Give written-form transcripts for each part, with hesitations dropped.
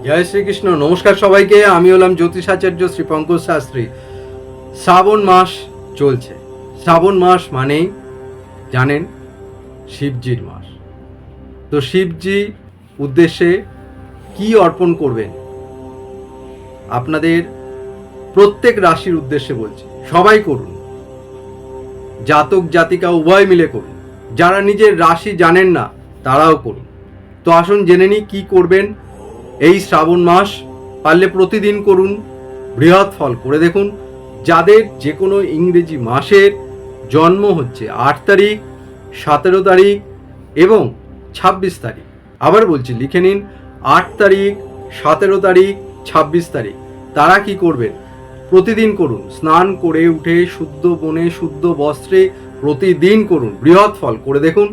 জয় শ্রীকৃষ্ণ। নমস্কার সবাইকে। আমি হলাম জ্যোতিষাচার্য শ্রী পঙ্কজ শাস্ত্রী। শ্রাবণ মাস চলছে। শ্রাবণ মাস মানেই জানেন শিবজির মাস। তো শিবজি উদ্দেশ্যে কি অর্পণ করবেন আপনাদের প্রত্যেক রাশির উদ্দেশ্যে বলছি, সবাই করুন, জাতক জাতিকা উভয় মিলে করুন। যারা নিজের রাশি জানেন না তারাও করুন। তো আসুন জেনে নিই কী করবেন এই শ্রাবণ মাস। পারলে প্রতিদিন করুন, বৃহৎ ফল করে দেখুন। যাদের যে কোনো ইংরেজি মাসের জন্ম হচ্ছে 8 তারিখ, 17 তারিখ এবং 26 তারিখ, আবার বলছি লিখে নিন, 8 তারিখ, 17 তারিখ, 26 তারিখ, তারা কি করবেন? প্রতিদিন করুন, স্নান করে উঠে শুদ্ধ বনে শুদ্ধ বস্ত্রে প্রতিদিন করুন, বৃহৎ ফল করে দেখুন।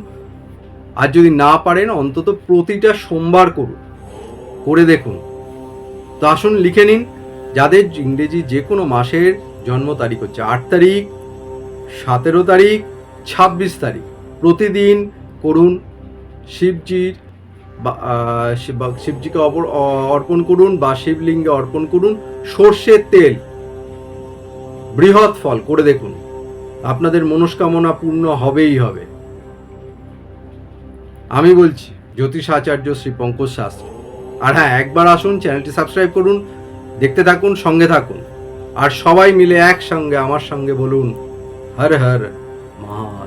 আর যদি না পারেন অন্তত প্রতিটা সোমবার করুন, করে দেখুন। তো আসুন লিখে নিন, যাদের ইংরেজি যে কোনো মাসের জন্ম তারিখ হচ্ছে 8 তারিখ, 17 তারিখ, 26 তারিখ, প্রতিদিন করুন। শিবজির শিবজিকে অর্পণ করুন বা শিবলিঙ্গে অর্পণ করুন সর্ষের তেল, বৃহৎ ফল করে দেখুন। আপনাদের মনস্কামনা পূর্ণ হবেই হবে। আমি বলছি জ্যোতিষাচার্য শ্রী পঙ্কজ শাস্ত্রী। আর হ্যাঁ, একবার আসুন, চ্যানেলটি সাবস্ক্রাইব করুন, দেখতে থাকুন, সঙ্গে থাকুন। আর সবাই মিলে একসঙ্গে আমার সঙ্গে বলুন, হর হর মহাদেব।